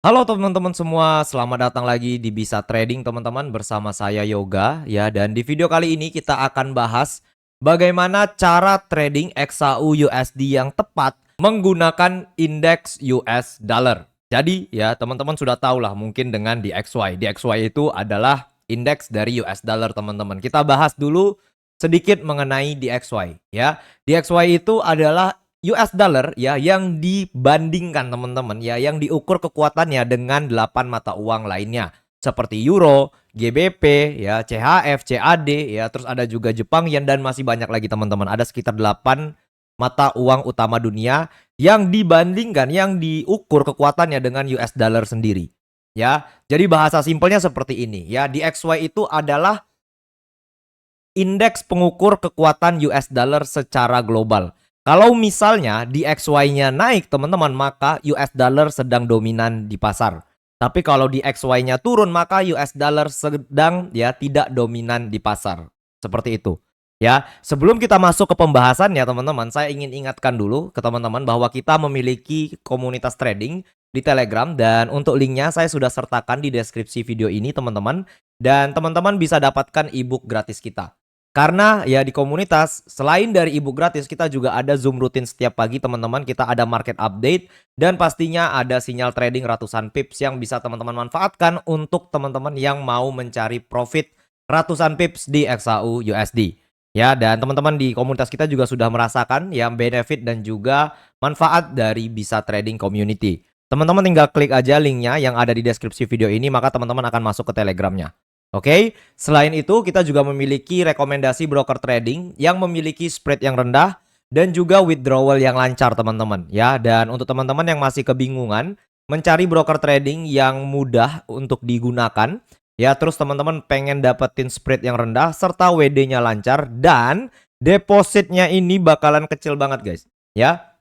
Halo teman-teman semua, selamat datang lagi di Bisa Trading teman-teman bersama saya Yoga ya. Dan di video kali ini kita akan bahas bagaimana cara trading XAU USD yang tepat menggunakan indeks US dollar. Jadi ya teman-teman sudah tahu lah mungkin dengan DXY. DXY itu adalah indeks dari US dollar teman-teman. Kita bahas dulu sedikit mengenai DXY ya. DXY itu adalah US dollar ya yang dibandingkan teman-teman ya, yang diukur kekuatannya dengan 8 mata uang lainnya seperti Euro, GBP ya, CHF, CAD ya, terus ada juga Jepang Yen dan masih banyak lagi teman-teman. Ada sekitar 8 mata uang utama dunia yang dibandingkan, yang diukur kekuatannya dengan US dollar sendiri. Ya, jadi bahasa simpelnya seperti ini ya, DXY itu adalah indeks pengukur kekuatan US dollar secara global. Kalau misalnya DXY-nya naik teman-teman, maka US dollar sedang dominan di pasar. Tapi kalau DXY-nya turun, maka US dollar sedang ya tidak dominan di pasar. Seperti itu. Ya, sebelum kita masuk ke pembahasannya teman-teman, saya ingin ingatkan dulu ke teman-teman bahwa kita memiliki komunitas trading di Telegram dan untuk linknya saya sudah sertakan di deskripsi video ini teman-teman, dan teman-teman bisa dapatkan ebook gratis kita. Karena ya di komunitas, selain dari ebook gratis, kita juga ada Zoom rutin setiap pagi teman-teman. Kita ada market update dan pastinya ada sinyal trading ratusan pips yang bisa teman-teman manfaatkan untuk teman-teman yang mau mencari profit ratusan pips di XAU USD. Ya, dan teman-teman di komunitas kita juga sudah merasakan yang benefit dan juga manfaat dari Bisa Trading Community. Teman-teman tinggal klik aja linknya yang ada di deskripsi video ini, maka teman-teman akan masuk ke Telegramnya. Oke, selain itu kita juga memiliki rekomendasi broker trading yang memiliki spread yang rendah dan juga withdrawal yang lancar teman-teman ya. Dan untuk teman-teman yang masih kebingungan mencari broker trading yang mudah untuk digunakan ya, terus teman-teman pengen dapetin spread yang rendah serta WD-nya lancar dan depositnya ini bakalan kecil banget guys ya.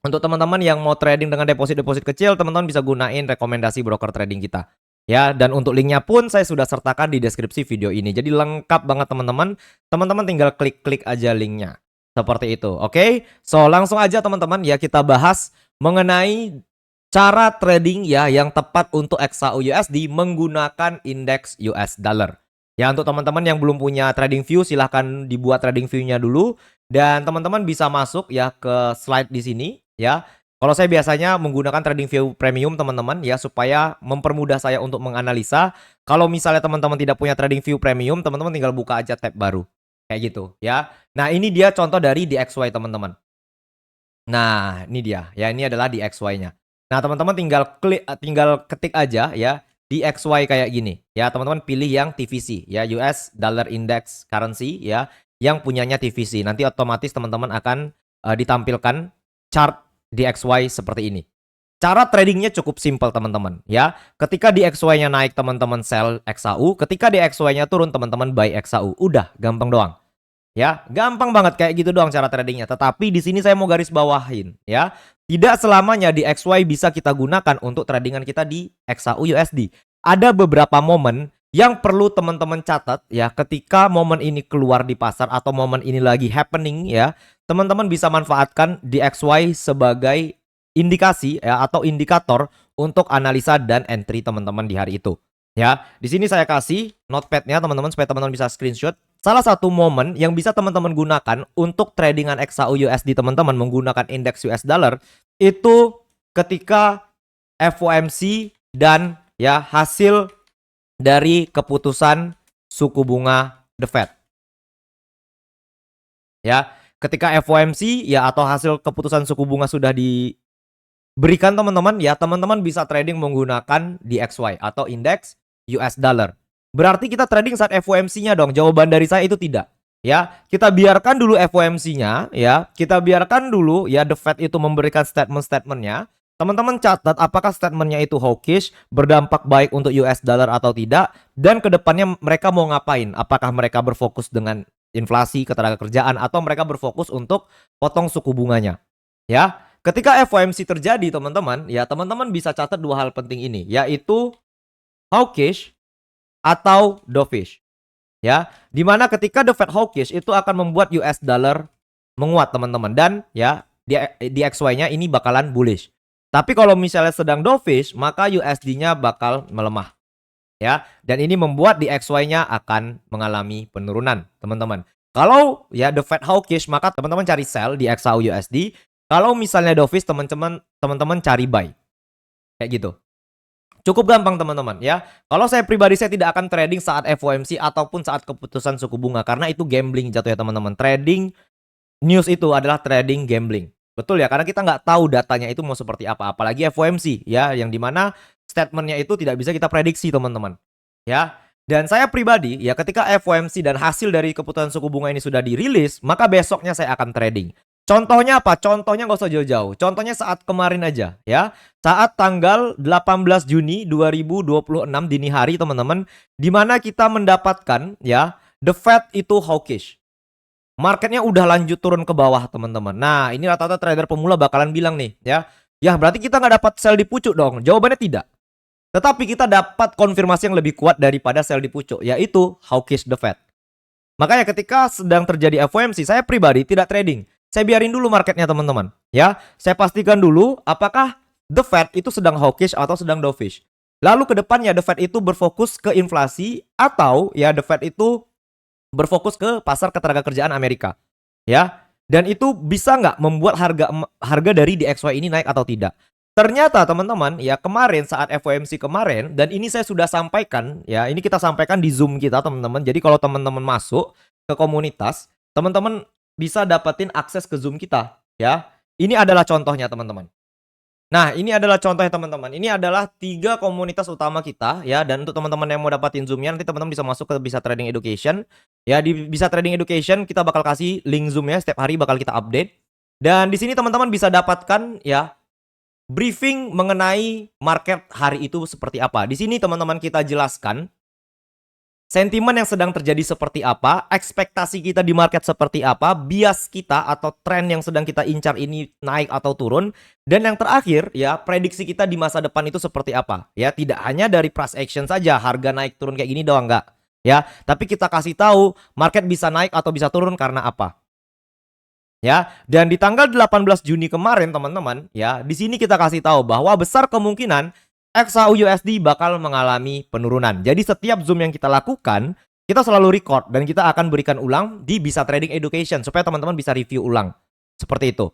Untuk teman-teman yang mau trading dengan deposit-deposit kecil, teman-teman bisa gunain rekomendasi broker trading kita. Ya, dan untuk linknya pun saya sudah sertakan di deskripsi video ini. Jadi lengkap banget teman-teman. Teman-teman tinggal klik-klik aja linknya. Seperti itu, oke? So, langsung aja teman-teman ya kita bahas mengenai cara trading ya yang tepat untuk XAU USD menggunakan indeks US dollar. Ya, untuk teman-teman yang belum punya trading view, silahkan dibuat trading view-nya dulu. Dan teman-teman bisa masuk ya ke slide di sini ya. Kalau saya biasanya menggunakan trading view premium teman-teman ya, supaya mempermudah saya untuk menganalisa. Kalau misalnya teman-teman tidak punya trading view premium, teman-teman tinggal buka aja tab baru. Kayak gitu ya. Nah, ini dia contoh dari DXY teman-teman. Nah, ini dia. Ya, ini adalah DXY-nya. Nah, teman-teman tinggal ketik aja ya DXY kayak gini. Ya, teman-teman pilih yang TVC ya, US Dollar Index Currency ya, yang punyanya TVC. Nanti otomatis teman-teman akan ditampilkan chart DXY seperti ini. Cara tradingnya cukup simpel teman-teman ya. Ketika DXY-nya naik teman-teman sell XAU, ketika DXY-nya turun teman-teman buy XAU. Udah, gampang doang. Ya, gampang banget kayak gitu doang cara tradingnya. Tetapi di sini saya mau garis bawahin ya. Tidak selamanya DXY bisa kita gunakan untuk tradingan kita di XAU USD. Ada beberapa momen yang perlu teman-teman catat ya, ketika momen ini keluar di pasar atau momen ini lagi happening ya. Teman-teman bisa manfaatkan DXY sebagai indikasi ya atau indikator untuk analisa dan entry teman-teman di hari itu. Ya, di sini saya kasih notepad-nya teman-teman supaya teman-teman bisa screenshot. Salah satu momen yang bisa teman-teman gunakan untuk tradingan XAU USD teman-teman menggunakan indeks US dollar itu ketika FOMC dan ya hasil dari keputusan suku bunga The Fed. Ya, ketika FOMC ya atau hasil keputusan suku bunga sudah diberikan teman-teman ya, teman-teman bisa trading menggunakan DXY atau indeks US dollar. Berarti kita trading saat FOMC-nya dong. Jawaban dari saya itu tidak. Ya, kita biarkan dulu FOMC-nya ya. Kita biarkan dulu ya The Fed itu memberikan statement-statementnya. Teman-teman catat apakah statementnya itu hawkish, berdampak baik untuk US dollar atau tidak, dan kedepannya mereka mau ngapain? Apakah mereka berfokus dengan inflasi, ketenagakerjaan, atau mereka berfokus untuk potong suku bunganya? Ya, ketika FOMC terjadi teman-teman, ya teman-teman bisa catat dua hal penting ini, yaitu hawkish atau dovish. Ya, dimana ketika the Fed hawkish itu akan membuat US dollar menguat teman-teman, dan ya DXY-nya ini bakalan bullish. Tapi kalau misalnya sedang dovish, maka USD-nya bakal melemah. Ya, dan ini membuat di XY-nya akan mengalami penurunan, teman-teman. Kalau ya the Fed hawkish, maka teman-teman cari sell di XAU USD. Kalau misalnya dovish, teman-teman cari buy. Kayak gitu. Cukup gampang teman-teman ya. Kalau saya pribadi saya tidak akan trading saat FOMC ataupun saat keputusan suku bunga karena itu gambling jatuh ya teman-teman. Trading news itu adalah trading gambling. Betul ya, karena kita nggak tahu datanya itu mau seperti apa. Apalagi FOMC ya, yang dimana statementnya itu tidak bisa kita prediksi teman-teman. Ya, dan saya pribadi ya ketika FOMC dan hasil dari keputusan suku bunga ini sudah dirilis, maka besoknya saya akan trading. Contohnya apa? Contohnya nggak usah jauh-jauh. Contohnya saat kemarin aja ya. Saat tanggal 18 Juni 2026 dini hari teman-teman, di mana kita mendapatkan ya the Fed itu hawkish. Marketnya udah lanjut turun ke bawah teman-teman. Nah ini rata-rata trader pemula bakalan bilang nih ya. Ya berarti kita nggak dapat sell di pucuk dong. Jawabannya tidak. Tetapi kita dapat konfirmasi yang lebih kuat daripada sell di pucuk, yaitu hawkish the Fed. Makanya ketika sedang terjadi FOMC, saya pribadi tidak trading. Saya biarin dulu marketnya teman-teman. Ya, saya pastikan dulu apakah the Fed itu sedang hawkish atau sedang dovish. Lalu ke depannya the Fed itu berfokus ke inflasi atau ya the Fed itu berfokus ke pasar ketenagakerjaan Amerika. Ya, dan itu bisa nggak membuat harga dari DXY ini naik atau tidak. Ternyata teman-teman ya kemarin saat FOMC kemarin, dan ini saya sudah sampaikan ya, ini kita sampaikan di Zoom kita teman-teman. Jadi kalau teman-teman masuk ke komunitas, teman-teman bisa dapetin akses ke Zoom kita ya. Ini adalah contohnya teman-teman. Nah, ini adalah contohnya teman-teman. Ini adalah 3 komunitas utama kita ya, dan untuk teman-teman yang mau dapatin Zoom-nya nanti teman-teman bisa masuk ke Bisa Trading Education. Ya, di Bisa Trading Education kita bakal kasih link Zoom-nya, setiap hari bakal kita update. Dan di sini teman-teman bisa dapatkan ya briefing mengenai market hari itu seperti apa. Di sini teman-teman kita jelaskan sentimen yang sedang terjadi seperti apa, ekspektasi kita di market seperti apa, bias kita atau tren yang sedang kita incar ini naik atau turun, dan yang terakhir ya prediksi kita di masa depan itu seperti apa. Ya, tidak hanya dari price action saja, harga naik turun kayak gini doang enggak. Ya, tapi kita kasih tahu market bisa naik atau bisa turun karena apa. Ya, dan di tanggal 18 Juni kemarin teman-teman, ya, di sini kita kasih tahu bahwa besar kemungkinan XAU USD bakal mengalami penurunan. Jadi setiap Zoom yang kita lakukan, kita selalu record dan kita akan berikan ulang di Bisa Trading Education supaya teman-teman bisa review ulang. Seperti itu.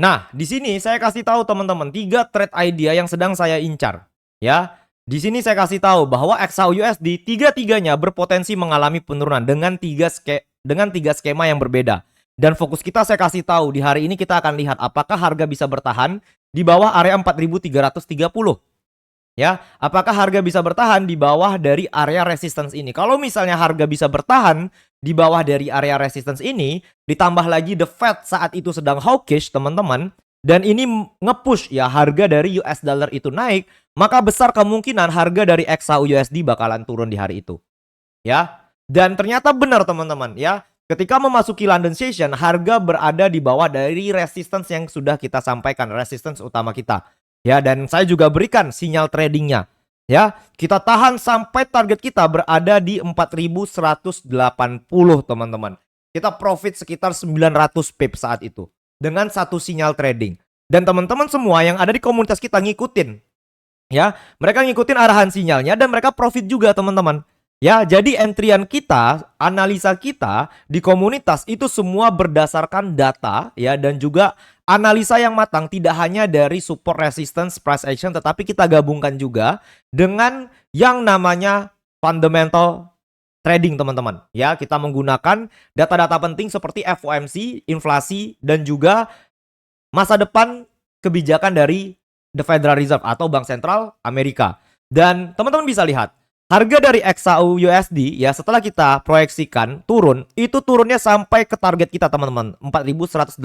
Nah, di sini saya kasih tahu teman-teman 3 trade idea yang sedang saya incar. Ya, di sini saya kasih tahu bahwa XAU USD tiga-tiganya berpotensi mengalami penurunan dengan 3 skema yang berbeda. Dan fokus kita saya kasih tahu di hari ini kita akan lihat apakah harga bisa bertahan di bawah area 4.330. Ya, apakah harga bisa bertahan di bawah dari area resistance ini? Kalau misalnya harga bisa bertahan di bawah dari area resistance ini, ditambah lagi the Fed saat itu sedang hawkish, teman-teman, dan ini nge-push ya harga dari US dollar itu naik, maka besar kemungkinan harga dari XAU USD bakalan turun di hari itu. Ya, dan ternyata benar teman-teman ya. Ketika memasuki London Session, harga berada di bawah dari resistance yang sudah kita sampaikan, resistance utama kita. Ya, dan saya juga berikan sinyal tradingnya. Ya, kita tahan sampai target kita berada di 4.180 teman-teman. Kita profit sekitar 900 pip saat itu dengan satu sinyal trading. Dan teman-teman semua yang ada di komunitas kita ngikutin. Ya, mereka ngikutin arahan sinyalnya dan mereka profit juga teman-teman. Ya, jadi entrian kita, analisa kita di komunitas itu semua berdasarkan data ya, dan juga analisa yang matang, tidak hanya dari support, resistance, price action, tetapi kita gabungkan juga dengan yang namanya fundamental trading teman-teman. Ya, kita menggunakan data-data penting seperti FOMC, inflasi, dan juga masa depan kebijakan dari The Federal Reserve atau Bank Sentral Amerika. Dan teman-teman bisa lihat harga dari XAU USD ya setelah kita proyeksikan turun, itu turunnya sampai ke target kita teman-teman 4.180,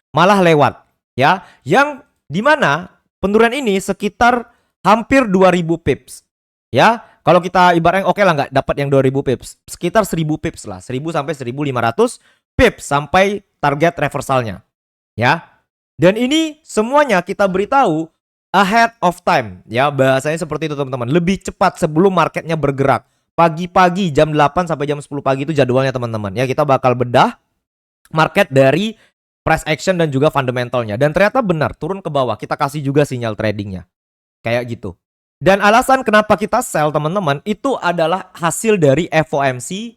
malah lewat ya, yang dimana penurunan ini sekitar hampir 2.000 pips ya. Kalau kita ibaratnya oke lah nggak dapat yang 2.000 pips, sekitar 1.000 pips lah, 1.000 sampai 1.500 pips sampai target reversalnya ya. Dan ini semuanya kita beritahu ahead of time ya, bahasanya seperti itu teman-teman, lebih cepat sebelum marketnya bergerak. Pagi-pagi jam 8 sampai jam 10 pagi itu jadwalnya teman-teman ya, kita bakal bedah market dari price action dan juga fundamentalnya. Dan ternyata benar, turun ke bawah. Kita kasih juga sinyal tradingnya. Kayak gitu. Dan alasan kenapa kita sell teman-teman, itu adalah hasil dari FOMC,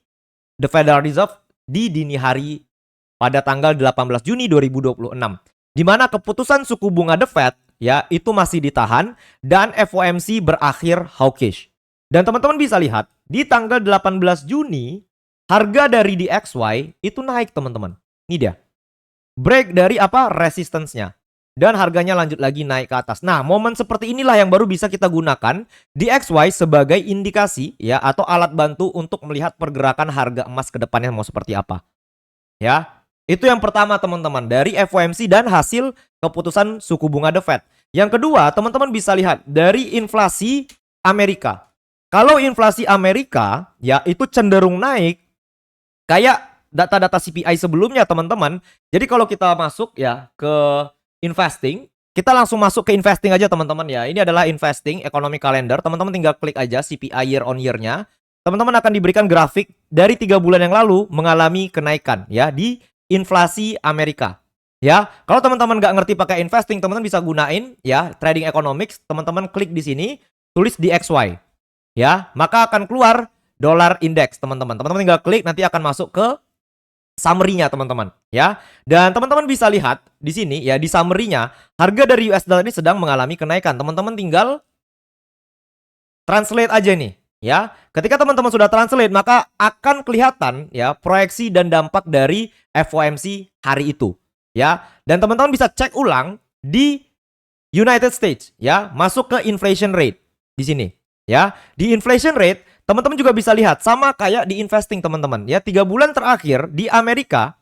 The Federal Reserve, di dini hari pada tanggal 18 Juni 2026. Di mana keputusan suku bunga The Fed ya itu masih ditahan dan FOMC berakhir hawkish. Dan teman-teman bisa lihat di tanggal 18 Juni harga dari DXY itu naik teman-teman. Ini dia. Break dari apa? Resistance-nya. Dan harganya lanjut lagi naik ke atas. Nah, momen seperti inilah yang baru bisa kita gunakan DXY sebagai indikasi ya atau alat bantu untuk melihat pergerakan harga emas ke depannya mau seperti apa. Ya. Itu yang pertama teman-teman, dari FOMC dan hasil keputusan suku bunga The Fed. Yang kedua, teman-teman bisa lihat dari inflasi Amerika. Kalau inflasi Amerika ya itu cenderung naik kayak data-data CPI sebelumnya teman-teman. Jadi kalau kita masuk ya ke investing, kita langsung masuk ke investing aja teman-teman ya. Ini adalah investing economic calendar. Teman-teman tinggal klik aja CPI year on year-nya. Teman-teman akan diberikan grafik dari 3 bulan yang lalu mengalami kenaikan ya di inflasi Amerika. Ya, kalau teman-teman nggak ngerti pakai investing, teman-teman bisa gunain ya trading economics. Teman-teman klik di sini, tulis DXY. Ya, maka akan keluar dollar index, teman-teman. Teman-teman tinggal klik, nanti akan masuk ke summary-nya, teman-teman. Ya, dan teman-teman bisa lihat di sini ya di summary-nya harga dari US dollar ini sedang mengalami kenaikan. Teman-teman tinggal translate aja nih. Ya, ketika teman-teman sudah translate, maka akan kelihatan ya proyeksi dan dampak dari FOMC hari itu. Ya, dan teman-teman bisa cek ulang di United States. Ya, masuk ke inflation rate di sini. Ya, di inflation rate, teman-teman juga bisa lihat sama kayak di investing teman-teman. Ya, 3 bulan terakhir di Amerika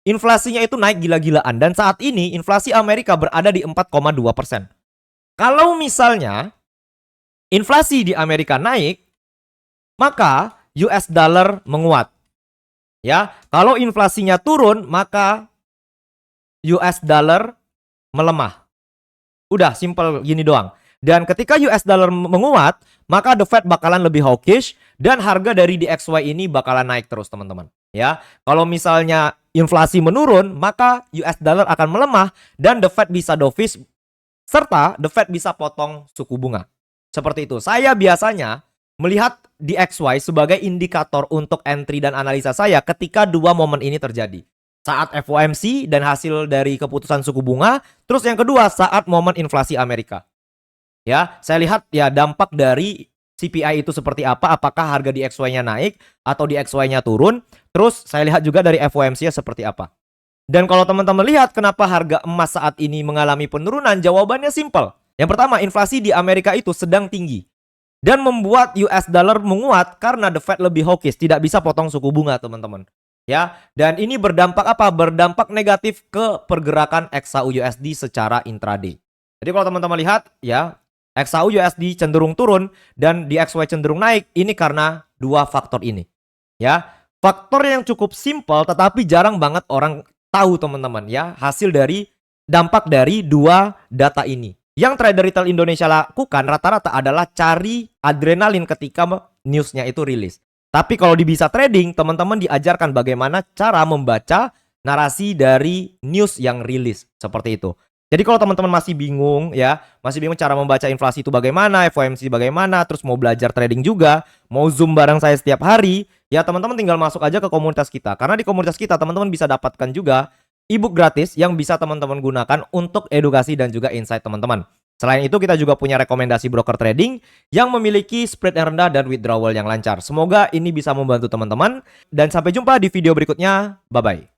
inflasinya itu naik gila-gilaan dan saat ini inflasi Amerika berada di 4,2%. Kalau misalnya inflasi di Amerika naik, maka US dollar menguat. Ya, kalau inflasinya turun, maka US dollar melemah. Udah simple gini doang. Dan ketika US dollar menguat, maka The Fed bakalan lebih hawkish dan harga dari DXY ini bakalan naik terus, teman-teman. Ya, kalau misalnya inflasi menurun, maka US dollar akan melemah dan The Fed bisa dovish serta The Fed bisa potong suku bunga. Seperti itu. Saya biasanya melihat DXY sebagai indikator untuk entry dan analisa saya ketika dua momen ini terjadi. Saat FOMC dan hasil dari keputusan suku bunga, terus yang kedua saat momen inflasi Amerika. Ya, saya lihat ya dampak dari CPI itu seperti apa, apakah harga DXY-nya naik atau DXY-nya turun. Terus saya lihat juga dari FOMC-nya seperti apa. Dan kalau teman-teman lihat kenapa harga emas saat ini mengalami penurunan, jawabannya simpel. Yang pertama, inflasi di Amerika itu sedang tinggi dan membuat US dollar menguat karena The Fed lebih hawkish, tidak bisa potong suku bunga, teman-teman. Ya, dan ini berdampak apa? Berdampak negatif ke pergerakan XAU USD secara intraday. Jadi kalau teman-teman lihat ya, XAU USD cenderung turun dan DXY cenderung naik, ini karena dua faktor ini. Ya, faktor yang cukup simpel tetapi jarang banget orang tahu, teman-teman ya, hasil dari dampak dari dua data ini. Yang trader retail Indonesia lakukan rata-rata adalah cari adrenalin ketika newsnya itu rilis. Tapi kalau di Bisa Trading, teman-teman diajarkan bagaimana cara membaca narasi dari news yang rilis. Seperti itu. Jadi kalau teman-teman masih bingung ya, masih bingung cara membaca inflasi itu bagaimana, FOMC bagaimana, terus mau belajar trading juga, mau Zoom bareng saya setiap hari, ya teman-teman tinggal masuk aja ke komunitas kita. Karena di komunitas kita teman-teman bisa dapatkan juga e-book gratis yang bisa teman-teman gunakan untuk edukasi dan juga insight teman-teman. Selain itu kita juga punya rekomendasi broker trading yang memiliki spread yang rendah dan withdrawal yang lancar. Semoga ini bisa membantu teman-teman dan sampai jumpa di video berikutnya. Bye-bye.